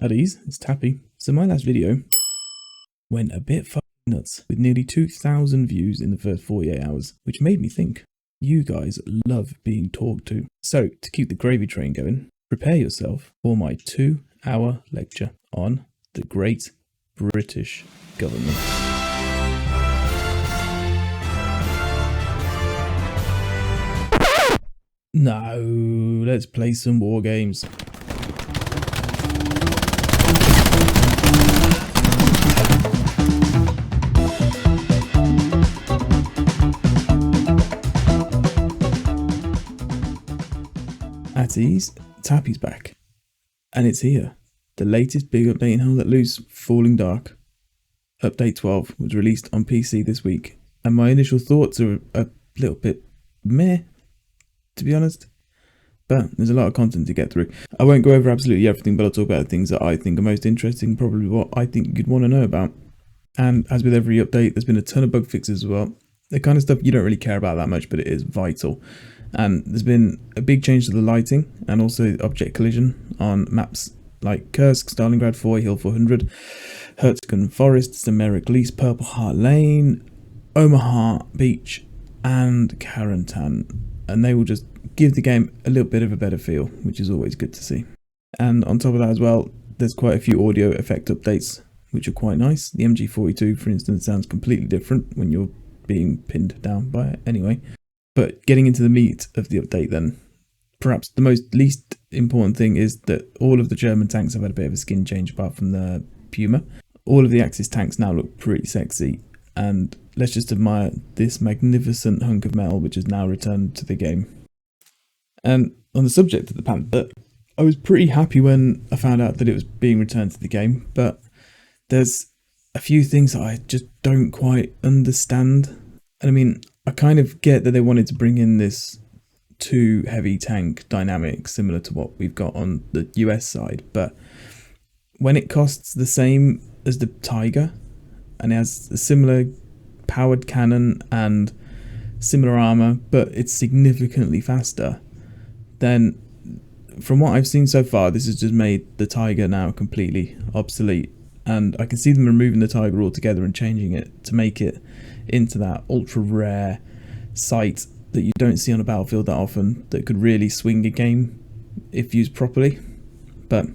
At ease, it's Tappy. So my last video went a bit fucking nuts with nearly 2,000 views in the first 48 hours, which made me think, you guys love being talked to. So to keep the gravy train going, prepare yourself for my 2-hour lecture on the Great British Government. No, let's play some war games. At ease, Tappy's back. And it's here. The latest big update in Hell Let Loose, Falling Dark. Update 12 was released on PC this week. And my initial thoughts are a little bit meh, to be honest. But there's a lot of content to get through. I won't go over absolutely everything, but I'll talk about the things that I think are most interesting, probably what I think you'd want to know about. And as with every update, there's been a ton of bug fixes as well. The kind of stuff you don't really care about that much, but it is vital. And there's been a big change to the lighting and also object collision on maps like Kursk, Stalingrad 4, Hill 400, Hertzgen Forest, Zemeric Lease, Purple Heart Lane, Omaha Beach, and Carentan. And they will just give the game a little bit of a better feel, which is always good to see. And on top of that as well, there's quite a few audio effect updates, which are quite nice. The MG42, for instance, sounds completely different when you're being pinned down by it anyway. But getting into the meat of the update then, perhaps the least important thing is that all of the German tanks have had a bit of a skin change apart from the Puma. All of the Axis tanks now look pretty sexy, and let's just admire this magnificent hunk of metal which has now returned to the game. And on the subject of the Panther, I was pretty happy when I found out that it was being returned to the game, but there's a few things that I just don't quite understand. And I mean, I kind of get that they wanted to bring in this 2 heavy tank dynamic similar to what we've got on the US side, but when it costs the same as the Tiger and it has a similar powered cannon and similar armor, but it's significantly faster, then from what I've seen so far, this has just made the Tiger now completely obsolete. And I can see them removing the Tiger altogether and changing it to make it into that ultra rare sight that you don't see on a battlefield that often, that could really swing a game if used properly. But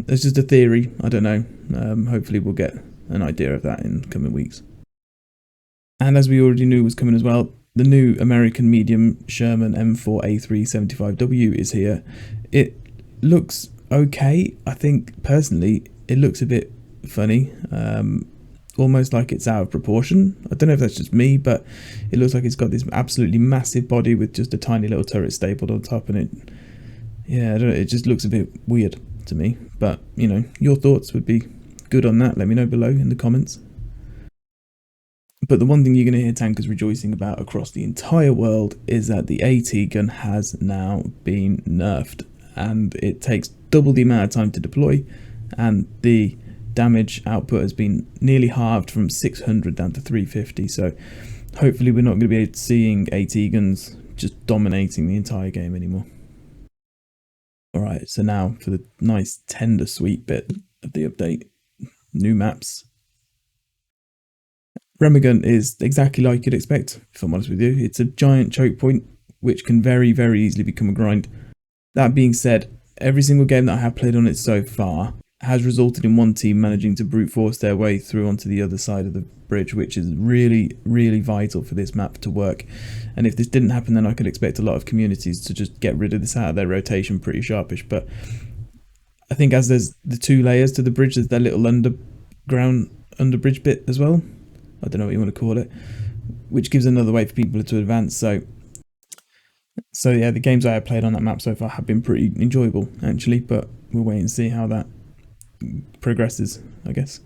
it's just a theory, I don't know. Hopefully we'll get an idea of that in coming weeks. And as we already knew was coming as well, the new American medium Sherman M4A375W is here. It looks okay. I think personally it looks a bit funny, almost like it's out of proportion. I don't know if that's just me, but it looks like it's got this absolutely massive body with just a tiny little turret stapled on top, and I don't know, it just looks a bit weird to me. But you know, your thoughts would be good on that. Let me know below in the comments. But the one thing you're going to hear tankers rejoicing about across the entire world is that the AT gun has now been nerfed, and it takes double the amount of time to deploy, and the damage output has been nearly halved from 600 down to 350. So hopefully we're not going to be seeing AT guns just dominating the entire game anymore. Alright, so now for the nice tender sweet bit of the update. New maps. Remagen is exactly like you'd expect, if I'm honest with you. It's a giant choke point which can very, very easily become a grind. That being said, every single game that I have played on it so far has resulted in one team managing to brute force their way through onto the other side of the bridge, which is really, really vital for this map to work. And if this didn't happen, then I could expect a lot of communities to just get rid of this out of their rotation pretty sharpish. But I think as there's the 2 layers to the bridge, there's that little underbridge bit as well. I don't know what you want to call it, which gives another way for people to advance. So yeah, the games I have played on that map so far have been pretty enjoyable actually, but we'll wait and see how that progresses, I guess.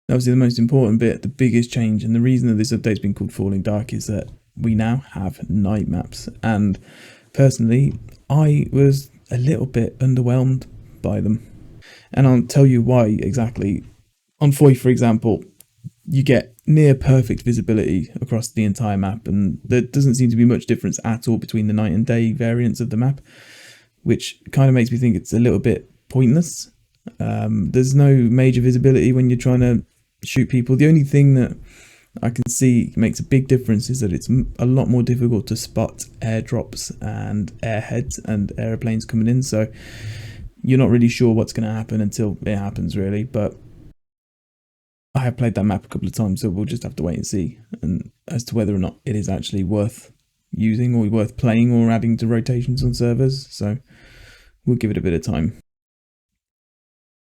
Obviously the most important bit, the biggest change, and the reason that this update's been called Falling Dark is that we now have night maps, and personally I was a little bit underwhelmed by them, and I'll tell you why exactly. On Foy, for example, you get near perfect visibility across the entire map, and there doesn't seem to be much difference at all between the night and day variants of the map, which kind of makes me think it's a little bit pointless. There's no major visibility when you're trying to shoot people. The only thing that I can see makes a big difference is that it's a lot more difficult to spot airdrops and airheads and aeroplanes coming in, so you're not really sure what's going to happen until it happens, really. But I have played that map a couple of times, so we'll just have to wait and see, and as to whether or not it is actually worth using or worth playing or adding to rotations on servers. So we'll give it a bit of time.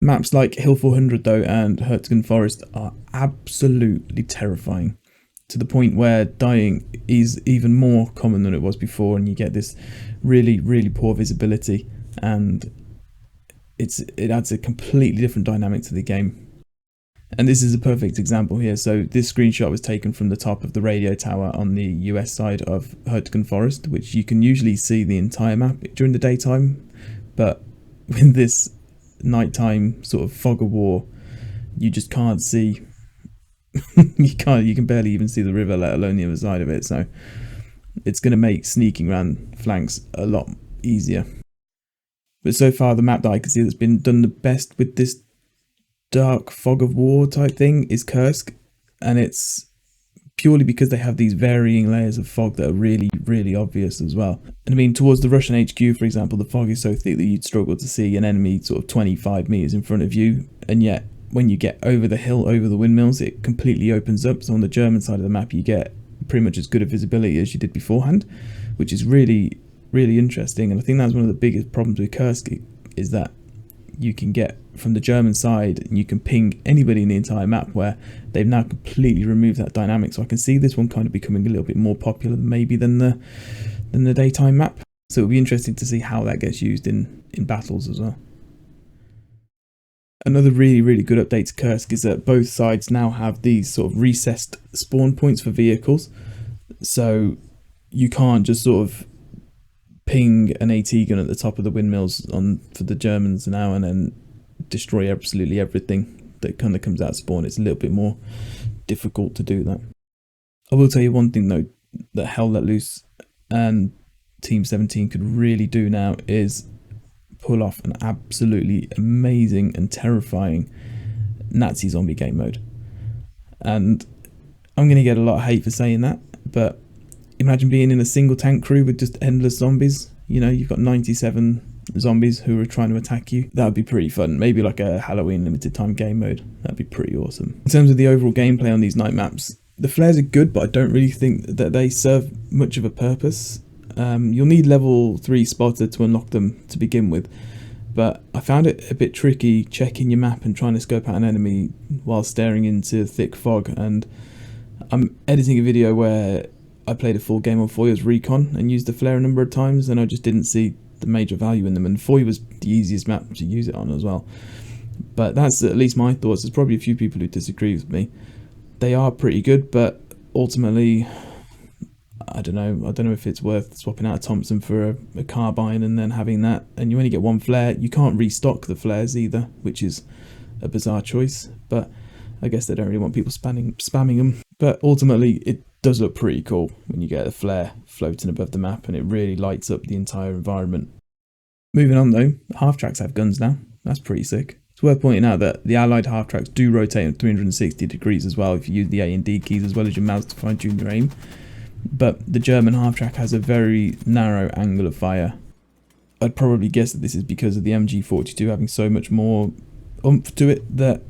Maps like Hill 400 though and Hurtgen Forest are absolutely terrifying, to the point where dying is even more common than it was before, and you get this really, really poor visibility, and it adds a completely different dynamic to the game. And this is a perfect example here. So this screenshot was taken from the top of the radio tower on the US side of Hurtgen Forest, which you can usually see the entire map during the daytime, but with this nighttime sort of fog of war, you just can't see. you can barely even see the river, let alone the other side of it. So it's going to make sneaking around flanks a lot easier. But so far, the map that I can see that's been done the best with this dark fog of war type thing is Kursk, and it's purely because they have these varying layers of fog that are really, really obvious as well. And I mean, towards the Russian HQ, for example, the fog is so thick that you'd struggle to see an enemy sort of 25 meters in front of you, and yet when you get over the hill, over the windmills, it completely opens up. So on the German side of the map, you get pretty much as good a visibility as you did beforehand, which is really, really interesting. And I think that's one of the biggest problems with Kursk, is that you can get from the German side and you can ping anybody in the entire map, where they've now completely removed that dynamic. So I can see this one kind of becoming a little bit more popular maybe than the daytime map. So it'll be interesting to see how that gets used in battles as well. Another really, really good update to Kursk is that both sides now have these sort of recessed spawn points for vehicles. So you can't just sort of ping an AT gun at the top of the windmills for the Germans now and then destroy absolutely everything that kind of comes out of spawn. It's a little bit more difficult to do that. I will tell you one thing though that Hell Let Loose and Team 17 could really do now is pull off an absolutely amazing and terrifying Nazi zombie game mode. And I'm going to get a lot of hate for saying that, but imagine being in a single tank crew with just endless zombies. You know, you've got 97 zombies who are trying to attack you. That would be pretty fun. Maybe like a Halloween limited time game mode. That'd be pretty awesome. In terms of the overall gameplay on these night maps, the flares are good, but I don't really think that they serve much of a purpose. You'll need level 3 spotter to unlock them to begin with, but I found it a bit tricky checking your map and trying to scope out an enemy while staring into thick fog. And I'm editing a video where I played a full game on Foyer's Recon and used the flare a number of times, and I just didn't see the major value in them, and Foy was the easiest map to use it on as well. But that's at least my thoughts. There's probably a few people who disagree with me. They are pretty good, but ultimately I don't know if it's worth swapping out a Thompson for a carbine and then having that, and you only get one flare. You can't restock the flares either, which is a bizarre choice, but I guess they don't really want people spamming them. But ultimately it does look pretty cool when you get a flare floating above the map, and it really lights up the entire environment. Moving on though, half-tracks have guns now. That's pretty sick. It's worth pointing out that the allied half-tracks do rotate at 360 degrees as well if you use the A and D keys as well as your mouse to fine-tune your aim. But the German half-track has a very narrow angle of fire. I'd probably guess that this is because of the MG42 having so much more oomph to it that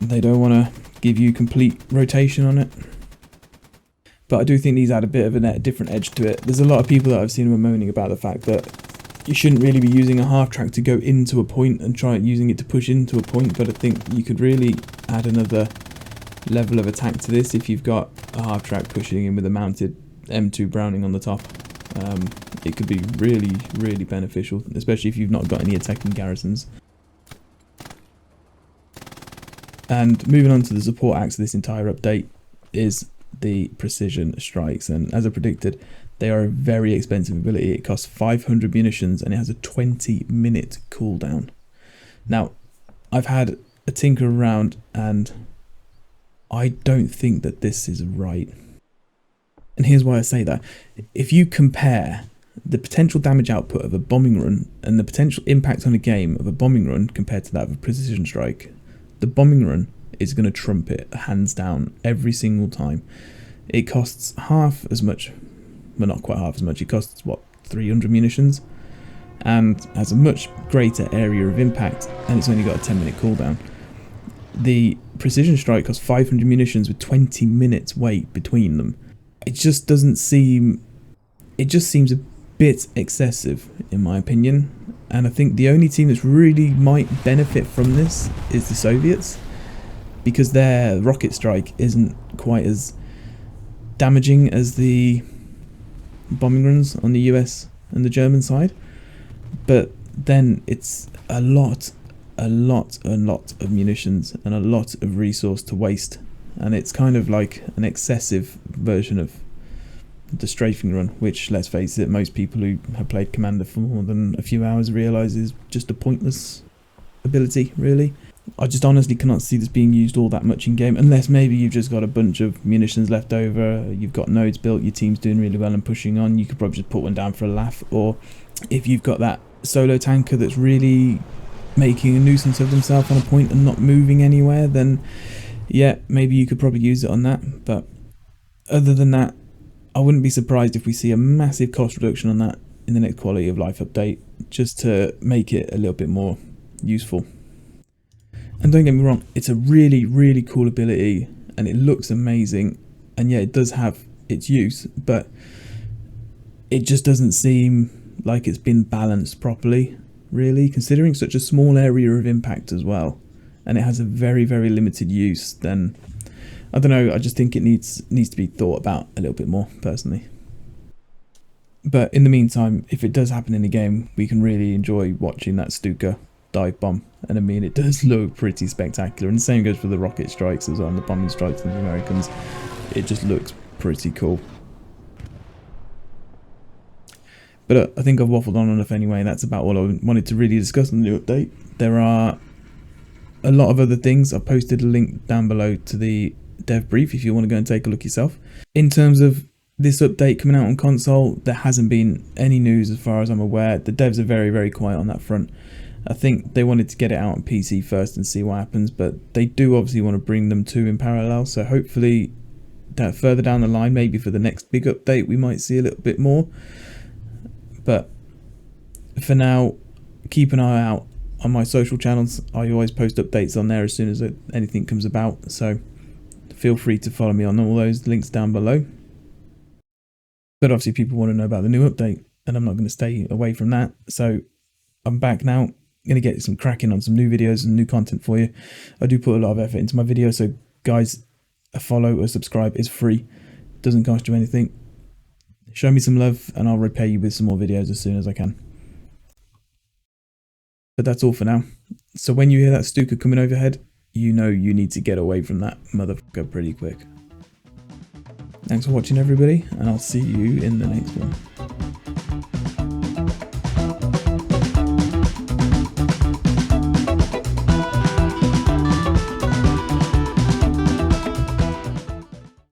they don't want to give you complete rotation on it. But I do think these add a bit of a different edge to it. There's a lot of people that I've seen moaning about the fact that you shouldn't really be using a half-track to go into a point and try using it to push into a point, but I think you could really add another level of attack to this if you've got a half-track pushing in with a mounted M2 Browning on the top. It could be really, really beneficial, especially if you've not got any attacking garrisons. And moving on to the support acts of this entire update is the precision strikes, and as I predicted, they are a very expensive ability. It costs 500 munitions and it has a 20-minute cooldown. Now, I've had a tinker around and I don't think that this is right. And here's why I say that. If you compare the potential damage output of a bombing run and the potential impact on a game of a bombing run compared to that of a precision strike, the bombing run is going to trump it hands down every single time. It costs half as much, well, not quite half as much, it costs, 300 munitions, and has a much greater area of impact, and it's only got a 10-minute cooldown. The precision strike costs 500 munitions with 20 minutes wait between them. It just seems a bit excessive in my opinion, and I think the only team that's really might benefit from this is the Soviets, because their rocket strike isn't quite as damaging as the bombing runs on the US and the German side, but then it's a lot of munitions and a lot of resource to waste, and it's kind of like an excessive version of the strafing run, which, let's face it, most people who have played Commander for more than a few hours realise is just a pointless ability, really. I just honestly cannot see this being used all that much in game, unless maybe you've just got a bunch of munitions left over, you've got nodes built, your team's doing really well and pushing on, you could probably just put one down for a laugh. Or if you've got that solo tanker that's really making a nuisance of himself on a point and not moving anywhere, then yeah, maybe you could probably use it on that. But other than that, I wouldn't be surprised if we see a massive cost reduction on that in the next quality of life update, just to make it a little bit more useful. And don't get me wrong, it's a really cool ability and it looks amazing, and yeah, it does have its use, but it just doesn't seem like it's been balanced properly, really, considering such a small area of impact as well, and it has a very limited use. Then I don't know, I just think it needs to be thought about a little bit more, personally. But in the meantime, if it does happen in a game, we can really enjoy watching that Stuka dive bomb, and I mean, it does look pretty spectacular, and the same goes for the rocket strikes as well, and the bombing strikes of the Americans. It just looks pretty cool. But I think I've waffled on enough anyway. That's about all I wanted to really discuss in the new update. There are a lot of other things. I've posted a link down below to the dev brief if you want to go and take a look yourself. In terms of this update coming out on console, there hasn't been any news as far as I'm aware. The devs are very quiet on that front. I think they wanted to get it out on PC first and see what happens, but they do obviously want to bring them two in parallel, so hopefully that further down the line, maybe for the next big update, we might see a little bit more. But for now, keep an eye out on my social channels. I always post updates on there as soon as anything comes about, so feel free to follow me on all those links down below. But obviously people want to know about the new update, and I'm not going to stay away from that, so I'm back now. I'm going to get some cracking on some new videos and new content for you. I do put a lot of effort into my videos, so guys, a follow or subscribe is free. It doesn't cost you anything. Show me some love and I'll repay you with some more videos as soon as I can. But that's all for now. So when you hear that Stuka coming overhead, you know you need to get away from that motherfucker pretty quick. Thanks for watching everybody, and I'll see you in the next one.